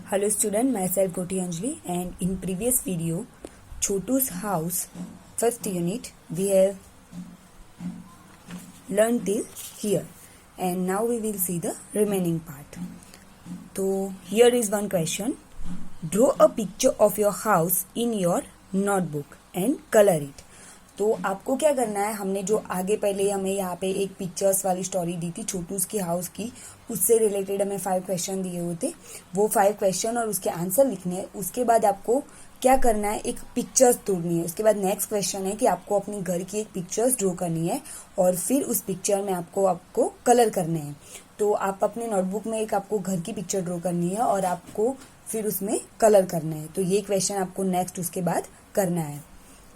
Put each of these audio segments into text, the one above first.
Hello student, myself Goti Anjali, and in previous video, Chotu's house, first unit, we have learned till here, and now we will see the remaining part. So here is one question. Draw a picture of your house in your notebook and color it. तो आपको क्या करना है, हमने जो आगे पहले हमें यहाँ पे एक पिक्चर्स वाली स्टोरी दी थी छोटूस की हाउस की, उससे रिलेटेड हमें 5 क्वेश्चन दिए हुए थे. वो 5 क्वेश्चन और उसके आंसर लिखने हैं. उसके बाद आपको क्या करना है, एक पिक्चर्स तोड़नी है. उसके बाद नेक्स्ट क्वेश्चन है कि आपको अपनी घर की एक पिक्चर्स ड्रॉ करनी है और फिर उस पिक्चर में आपको कलर करने हैं. तो आप अपने नोटबुक में एक आपको घर की पिक्चर ड्रॉ करनी है और आपको फिर उसमें कलर करना है. तो ये क्वेश्चन आपको नेक्स्ट उसके बाद करना है.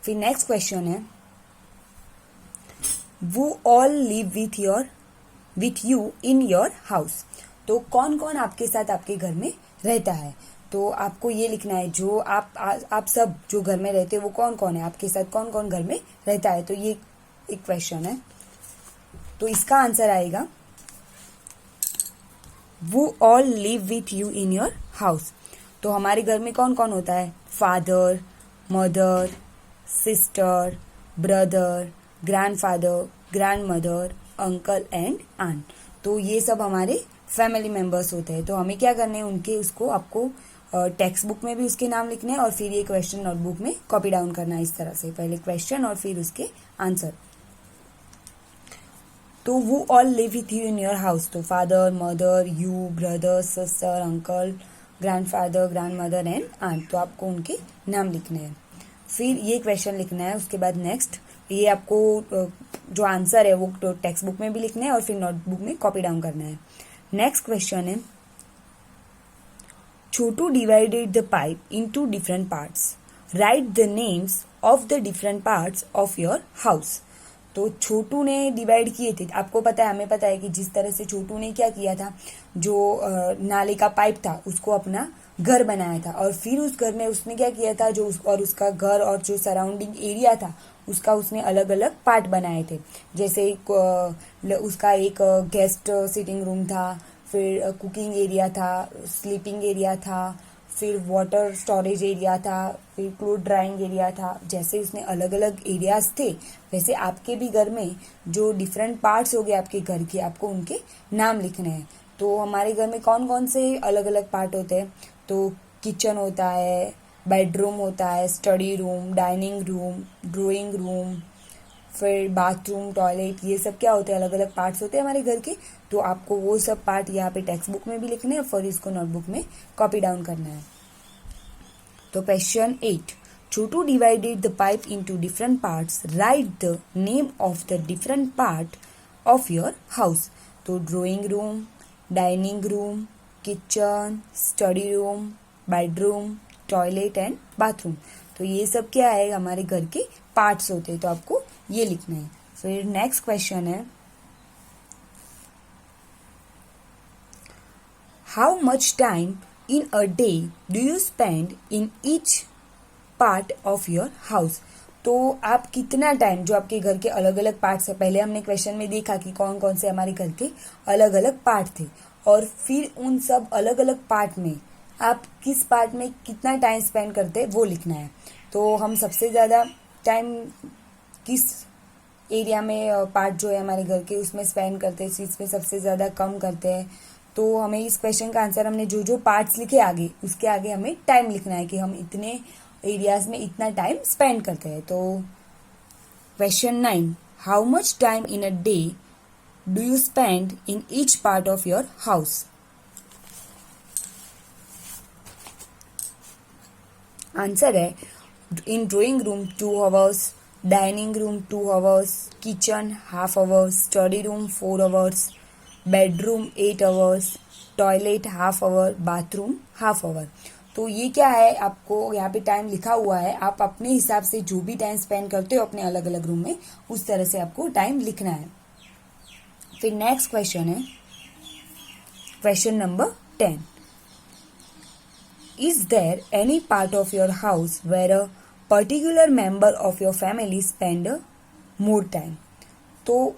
फिर नेक्स्ट क्वेश्चन है, वो all live with you in your house. तो कौन कौन आपके साथ आपके घर में रहता है. तो आपको ये लिखना है जो आप सब जो घर में रहते हो वो कौन कौन है, आपके साथ कौन कौन घर में रहता है. तो ये एक क्वेश्चन है. तो इसका आंसर आएगा वो all live with you in your house. तो हमारे घर में कौन कौन होता है, father, mother, sister, brother, grandfather, grandmother, uncle and aunt. तो ये सब हमारे फैमिली मेंबर्स होते हैं. तो हमें क्या करने हैं, उनके उसको आपको टेक्स्ट बुक में भी उसके नाम लिखने हैं और फिर ये क्वेश्चन नोटबुक में कॉपी डाउन करना है. इस तरह से पहले क्वेश्चन और फिर उसके आंसर. तो वो all live with you in your house. तो father, mother, you, brother, sister, uncle, grandfather, grandmother and aunt. तो आपको उनके नाम लिखने हैं. फिर ये क्वेश्चन लिखना है. उसके बाद नेक्स्ट ये आपको जो आंसर है वो तो टेक्स्ट बुक में भी लिखना है और फिर नोटबुक में कॉपी डाउन करना है. नेक्स्ट क्वेश्चन है, Chhotu divided the pipe into different parts. Write the names of the different parts of your house. तो छोटू ने डिवाइड किए थे. आपको पता है, हमें पता है कि जिस तरह से छोटू ने क्या किया था, जो नाले का पाइप था उसको अपना घर बनाया था और फिर उस घर में उसने क्या किया था, और उसका घर और जो सराउंडिंग एरिया था उसका उसने अलग अलग पार्ट बनाए थे. जैसे उसका एक गेस्ट सिटिंग रूम था, फिर कुकिंग एरिया था, स्लीपिंग एरिया था, फिर वाटर स्टोरेज एरिया था, फिर क्लोथ ड्राइंग एरिया था. जैसे उसने अलग अलग एरियाज थे वैसे आपके भी घर में जो डिफरेंट पार्ट्स हो गए आपके घर के, आपको उनके नाम लिखने हैं. तो हमारे घर में कौन कौन से अलग अलग पार्ट होते हैं. तो किचन होता है, बेडरूम होता है, study room, dining room, drawing room, फिर बाथरूम, टॉयलेट. ये सब क्या होते हैं, अलग अलग पार्ट्स होते हैं हमारे घर के. तो आपको वो सब पार्ट यहाँ पे टेक्स्ट बुक में भी लिखने हैं और फिर इसको नोटबुक में कॉपी डाउन करना है. तो question 8, Chhotu divided the pipe into different parts. Write the name of the different part of your house. तो drawing room, dining room, kitchen, study room, bedroom, toilet and bathroom. तो ये सब क्या है, हमारे घर के पार्ट्स होते हैं. तो आपको ये लिखना है. फिर नेक्स्ट क्वेश्चन है, how much time in a day do you spend in each part of your house. तो आप कितना टाइम, जो आपके घर के अलग अलग पार्ट्स है, पहले हमने क्वेश्चन में देखा कि कौन कौन से हमारे घर के अलग अलग पार्ट थे और फिर उन सब अलग अलग पार्ट में आप किस पार्ट में कितना टाइम स्पेंड करते हैं वो लिखना है. तो हम सबसे ज़्यादा टाइम किस एरिया में पार्ट जो है हमारे घर के उसमें स्पेंड करते हैं, इसमें सबसे ज़्यादा कम करते हैं. तो हमें इस क्वेश्चन का आंसर, हमने जो जो पार्ट्स लिखे आगे उसके आगे हमें टाइम लिखना है कि हम इतने एरियाज में इतना टाइम स्पेंड करते हैं. तो question 9, how much time in a day do you spend in each part of your house. Answer है, in drawing room 2 hours, dining room 2 hours, kitchen half hours, study room 4 hours, bedroom 8 hours, toilet half hour, bathroom half hour. तो ये क्या है, आपको यहाँ पे time लिखा हुआ है, आप अपने हिसाब से जो भी टाइम स्पेंड करते हो अपने अलग अलग रूम में उस तरह से आपको टाइम लिखना है. फिर नेक्स्ट क्वेश्चन है question number 10, is there any part of your house where a particular member of your family spend more time. तो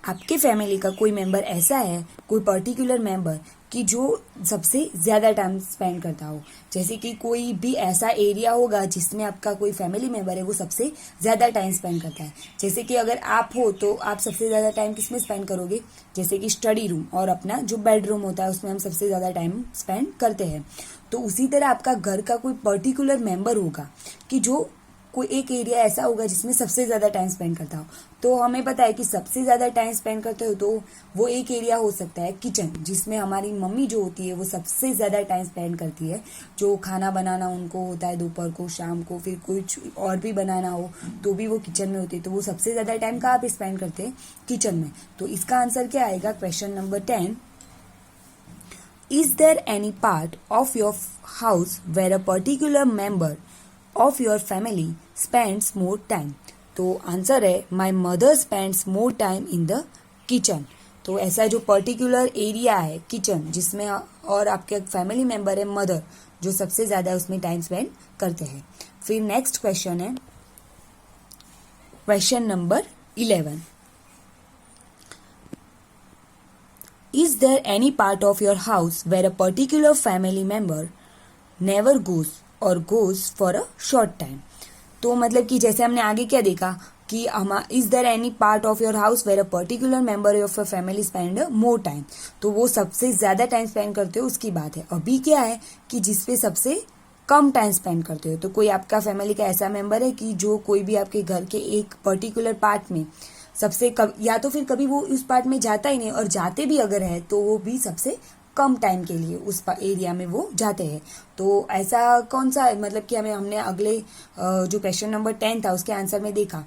आपके फैमिली का कोई मेंबर ऐसा है, कोई पर्टिकुलर मेंबर कि जो सबसे ज़्यादा टाइम स्पेंड करता हो। जैसे कि कोई भी ऐसा एरिया होगा जिसमें आपका कोई फैमिली मेम्बर है वो सबसे ज़्यादा टाइम स्पेंड करता है। जैसे कि अगर आप हो तो आप सबसे ज़्यादा टाइम किस में स्पेंड करोगे, जैसे कि स्टडी रूम और अपना जो बेडरूम होता है उसमें हम सबसे ज़्यादा टाइम स्पेंड करते हैं। तो उसी तरह आपका घर का कोई पर्टिकुलर मेंबर होगा कि जो कोई एक एरिया ऐसा होगा जिसमें सबसे ज़्यादा टाइम स्पेंड करता हो। तो हमें पता है कि सबसे ज़्यादा टाइम स्पेंड करते हो तो वो एक एरिया हो सकता है किचन, जिसमें हमारी मम्मी जो होती है वो सबसे ज़्यादा टाइम स्पेंड करती है। जो खाना बनाना उनको होता है दोपहर को, शाम को, फिर कुछ और भी बनाना हो तो भी वो किचन में होती है। तो वो सबसे ज़्यादा टाइम कहाँ पे स्पेंड करते हैं, किचन में। तो इसका आंसर क्या आएगा, question number 10, is there any part of your house where a particular member of your family spends more time. तो आंसर है my mother spends more time in the kitchen. तो ऐसा जो पर्टिकुलर एरिया है kitchen जिसमें और आपके family member है मदर जो सबसे ज्यादा उसमें टाइम स्पेंड करते हैं। फिर नेक्स्ट क्वेश्चन है question number 11, is there any part of your house where a particular family member never goes और goes for a short time. तो मतलब कि जैसे हमने आगे क्या देखा कि हम is there any part of your house where a particular member of a family spend more time, तो वो सबसे ज्यादा टाइम स्पेंड करते हो उसकी बात है। अभी क्या है कि जिसपे सबसे कम टाइम स्पेंड करते हो। तो कोई आपका फैमिली का ऐसा मेंबर है कि जो कोई भी आपके घर के एक पर्टिकुलर पार्ट में या तो फिर कभी वो उस पार्ट में जाता ही नहीं, और जाते भी अगर है तो वो भी सबसे कम टाइम के लिए उस एरिया में वो जाते हैं। तो ऐसा कौन सा है, मतलब कि हमने अगले जो क्वेश्चन नंबर 10 था उसके आंसर में देखा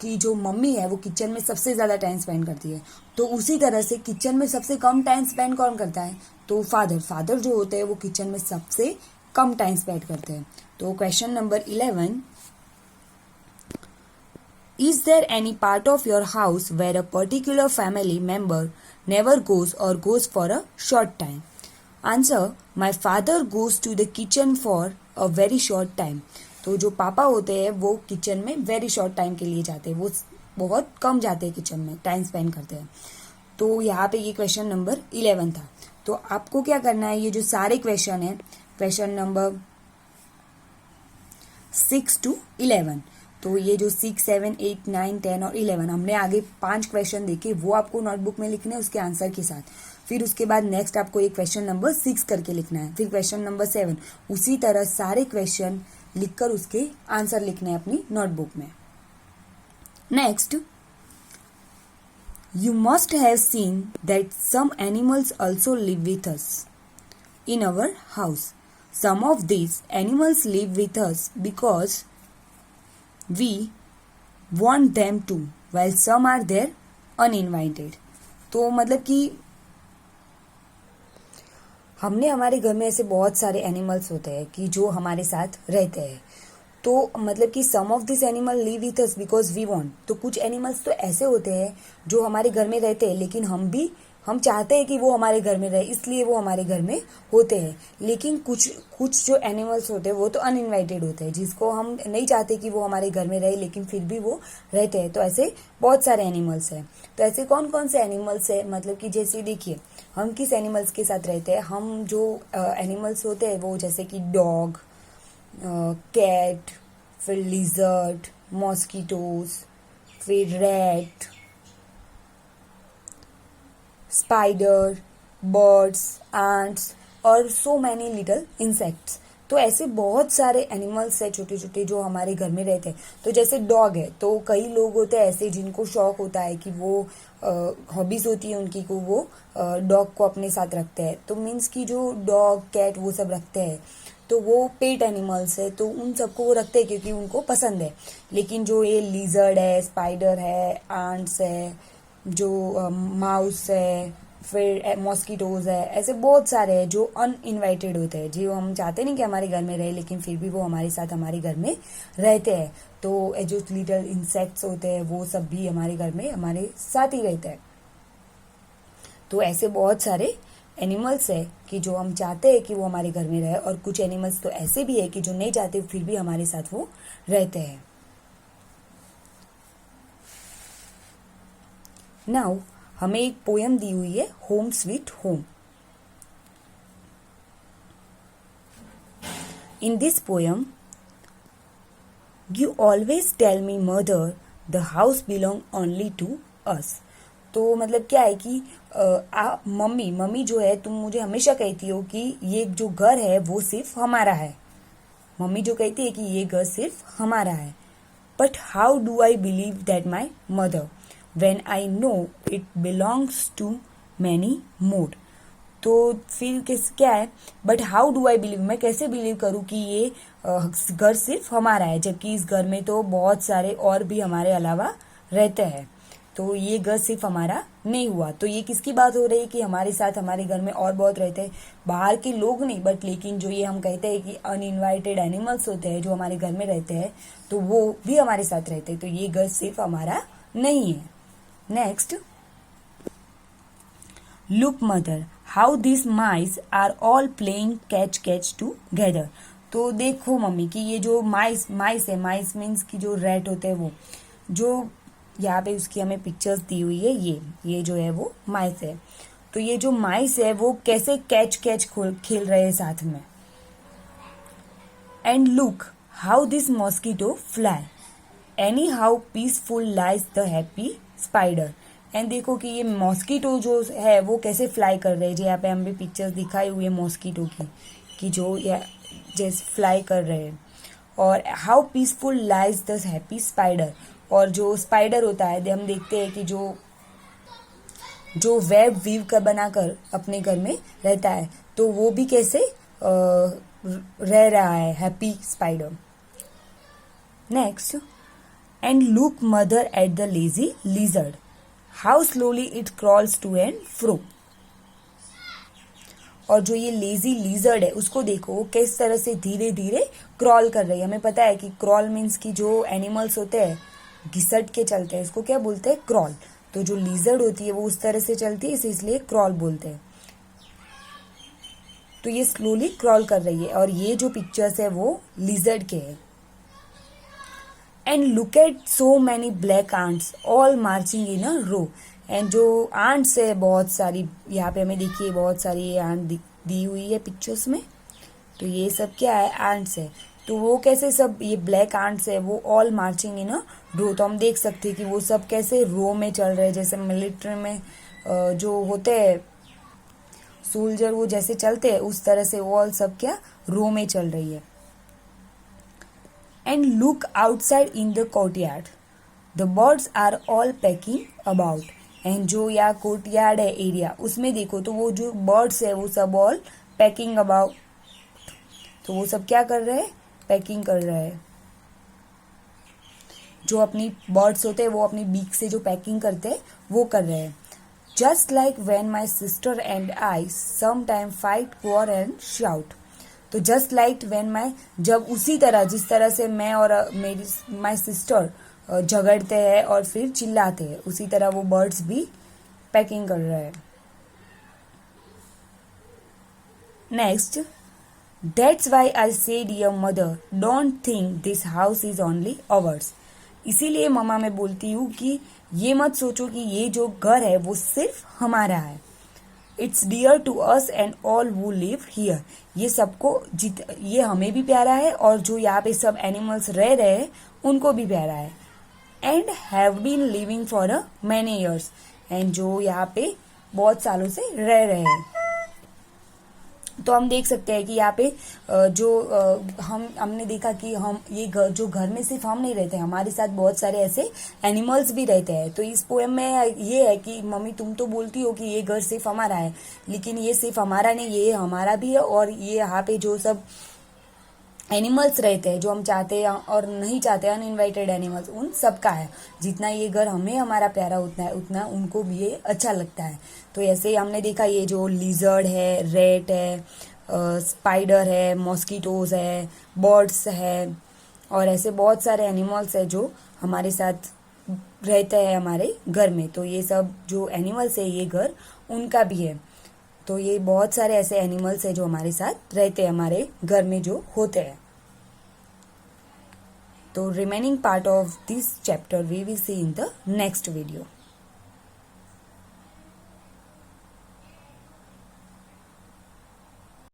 कि जो मम्मी है वो किचन में सबसे ज्यादा टाइम स्पेंड करती है। तो उसी तरह से किचन में सबसे कम टाइम स्पेंड कौन करता है, तो फादर जो होते हैं वो किचन में सबसे कम टाइम स्पेंड करते हैं। तो question number 11, is there any part of your house where a particular family member never goes or goes for a short time? Answer, my father goes to the kitchen for a very short time. तो जो पापा होते हैं वो kitchen में very short time के लिए जाते हैं, वो बहुत कम जाते हैं किचन में, टाइम स्पेंड करते हैं। तो यहाँ पे ये क्वेश्चन नंबर 11 था। तो आपको क्या करना है, ये जो सारे क्वेश्चन है क्वेश्चन नंबर 6 to 11, तो ये जो 6, 7, 8, 9, 10 और 11 हमने आगे 5 क्वेश्चन देखे वो आपको नोटबुक में लिखने हैं उसके आंसर के साथ। फिर उसके बाद नेक्स्ट आपको एक क्वेश्चन नंबर 6 करके लिखना है, फिर क्वेश्चन नंबर 7, उसी तरह सारे क्वेश्चन लिखकर उसके आंसर लिखने हैं अपनी नोटबुक में। Next, you must have seen that some animals also live with us in our house. Some of these animals live with us because we want them to, while some are there uninvited. तो मतलब कि हमने हमारे घर में ऐसे बहुत सारे एनिमल्स होते हैं कि जो हमारे साथ रहते हैं। तो मतलब कि some of this animal live with us because we want, तो कुछ एनिमल्स तो ऐसे होते हैं जो हमारे घर में रहते हैं लेकिन हम चाहते हैं कि वो हमारे घर में रहे, इसलिए वो हमारे घर में होते हैं। लेकिन कुछ जो एनिमल्स होते हैं वो तो अनइनवाइटेड होते हैं, जिसको हम नहीं चाहते कि वो हमारे घर में रहे लेकिन फिर भी वो रहते हैं। तो ऐसे बहुत सारे एनिमल्स हैं। तो ऐसे कौन कौन से एनिमल्स है, मतलब कि जैसे देखिए हम किस एनिमल्स के साथ रहते हैं। हम जो एनिमल्स होते हैं वो जैसे कि डॉग, कैट, फिर लिजर्ड, मॉस्किटोज, फिर रैट, स्पाइडर, बर्ड्स, एंट्स और सो मैनी लिटल इंसेक्ट्स। तो ऐसे बहुत सारे एनिमल्स है छोटे छोटे जो हमारे घर में रहते हैं। तो जैसे डॉग है, तो कई लोग होते हैं ऐसे जिनको शौक होता है कि वो हॉबीज होती है उनकी को वो डॉग को अपने साथ रखते हैं। तो मीन्स कि जो डॉग, कैट वो सब रखते हैं तो वो पेट एनिमल्स है, तो उन सबको वो रखते हैं क्योंकि उनको पसंद है। लेकिन जो ये लिजर्ड है, स्पाइडर है, एंट्स है, जो माउस है, फिर मॉस्किटोज है, ऐसे बहुत सारे हैं जो अनइनवाइटेड होते हैं, जो हम चाहते नहीं कि हमारे घर में रहे लेकिन फिर भी वो हमारे साथ हमारे घर में रहते हैं। तो जो लिटल इंसेक्ट्स होते हैं वो सब भी हमारे घर में हमारे साथ ही रहते हैं। तो ऐसे बहुत सारे एनिमल्स है कि जो हम चाहते हैं कि वो हमारे घर में रहे, और कुछ एनिमल्स तो ऐसे भी है कि जो नहीं चाहते फिर भी हमारे साथ वो रहते हैं। नाउ हमें एक पोयम दी हुई है home sweet home. In this poem, you always tell me mother the house belong only to us. तो मतलब क्या है कि मम्मी जो है तुम मुझे हमेशा कहती हो कि ये जो घर है वो सिर्फ हमारा है. मम्मी जो कहती है कि ये घर सिर्फ हमारा है. But how do I believe that my mother when I know it belongs to many more. तो फिर क्या है, but how do I believe, मैं कैसे बिलीव करूँ कि ये घर सिर्फ हमारा है, जबकि इस घर में तो बहुत सारे और भी हमारे अलावा रहते हैं. तो ये घर सिर्फ हमारा नहीं हुआ. तो ये किसकी बात हो रही है कि हमारे साथ हमारे घर में और बहुत रहते हैं, बाहर के लोग नहीं, बट लेकिन जो ये हम कहते हैं कि अनइनवाइटेड एनिमल्स होते हैं जो हमारे घर में रहते हैं, तो वो भी हमारे साथ रहते हैं. तो ये घर सिर्फ हमारा नहीं है. Next, look mother how this mice are all playing catch catch together. तो देखो मम्मी कि ये जो माइस है, माइस मीन्स की जो रैट होते हैं, वो जो यहाँ पे उसकी हमें पिक्चर्स दी हुई है, ये जो है वो माइस है. तो ये जो माइस है वो कैसे कैच खेल रहे हैं साथ में. And look how this mosquito fly any how peaceful lies the happy spider. And देखो कि ये मॉस्किटो जो है वो कैसे फ्लाई कर रहे हैं. यहाँ पे हमें पिक्चर्स दिखाई हुई है मॉस्किटो की कि जो जैसे फ्लाई कर रहे हैं. और how peaceful lies the happy spider. और जो स्पाइडर होता है हम देखते हैं कि जो वेब वीव कर बनाकर अपने घर में रहता है, तो वो भी कैसे रह रहा है, happy spider. Next, and look mother at the lazy lizard how slowly it crawls to and fro. और जो ये लेजी लिजर्ड है उसको देखो वो किस तरह से धीरे धीरे क्रॉल कर रही है. हमें पता है कि क्रॉल मीन्स की जो एनिमल्स होते हैं घिसट के चलते हैं, इसको क्या बोलते हैं, क्रॉल. तो जो लिजर्ड होती है वो उस तरह से चलती है, इसे इसलिए क्रॉल बोलते हैं. तो ये स्लोली क्रॉल कर रही है. और ये जो पिक्चर्स है वो लिजर्ड के हैं. And look at so many black ants all marching in a row. And जो आंट्स है बहुत सारी, यहाँ पे हमें देखिए बहुत सारी ये आंट दी हुई है पिक्चर्स में. तो ये सब क्या है, आंट्स है. तो वो कैसे सब ये ब्लैक आंट्स है वो ऑल मार्चिंग इन अ रो. तो हम देख सकते हैं कि वो सब कैसे रो में चल रहे हैं, जैसे मिलिट्री में जो होते हैं सोल्जर वो जैसे चलते हैं उस तरह से वो ऑल सब क्या रो में चल रही है. And look outside in the courtyard the birds are all pecking about. And जो यहाँ कोर्टयार्ड है एरिया उसमें देखो तो वो जो बर्ड्स है वो सब ऑल पैकिंग अबाउट. तो वो सब क्या कर रहे हैं, पैकिंग कर रहे हैं. जो अपनी बर्ड्स होते हैं वो अपनी बीक से जो पैकिंग करते हैं वो कर रहे हैं. Just like when my sister and I some time fight quarrel and shout. तो जस्ट लाइक व्हेन माई, जब उसी तरह जिस तरह से मैं और मेरी माई सिस्टर झगड़ते हैं और फिर चिल्लाते हैं, उसी तरह वो बर्ड्स भी पैकिंग कर रहे हैं. Next, that's why I said your mother don't think this house is only ours. इसीलिए मम्मा मैं बोलती हूँ कि ये मत सोचो कि ये जो घर है वो सिर्फ हमारा है. It's dear to us and all who live here. ये सबको ये हमें भी प्यारा है और जो यहाँ पे सब एनिमल्स रह रहे हैं उनको भी प्यारा है. And have been living for a many years. एंड जो यहाँ पे बहुत सालों से रह रहे हैं. तो हम देख सकते हैं कि यहाँ पे जो हमने देखा कि हम ये जो घर में सिर्फ हम नहीं रहते, हमारे साथ बहुत सारे ऐसे एनिमल्स भी रहते हैं. तो इस पोएम में ये है कि मम्मी तुम तो बोलती हो कि ये घर सिर्फ हमारा है, लेकिन ये सिर्फ हमारा नहीं, ये हमारा भी है. और ये यहाँ पे जो सब एनिमल्स रहते हैं जो हम चाहते हैं और नहीं चाहते, अनइनवाइटेड एनिमल्स, उन सबका है. जितना ये घर हमें हमारा प्यारा उतना उनको भी ये अच्छा लगता है. तो ऐसे हमने देखा ये जो लिजर्ड है, रेट है, स्पाइडर है, मॉस्किटोज है, बर्ड्स है और ऐसे बहुत सारे एनिमल्स है जो हमारे साथ रहते हैं हमारे घर में. तो ये सब जो एनिमल्स है ये घर उनका भी है. तो ये बहुत सारे ऐसे एनिमल्स है जो हमारे साथ रहते हैं, हमारे घर में जो होते हैं. तो remaining part of this chapter we will see in the next video.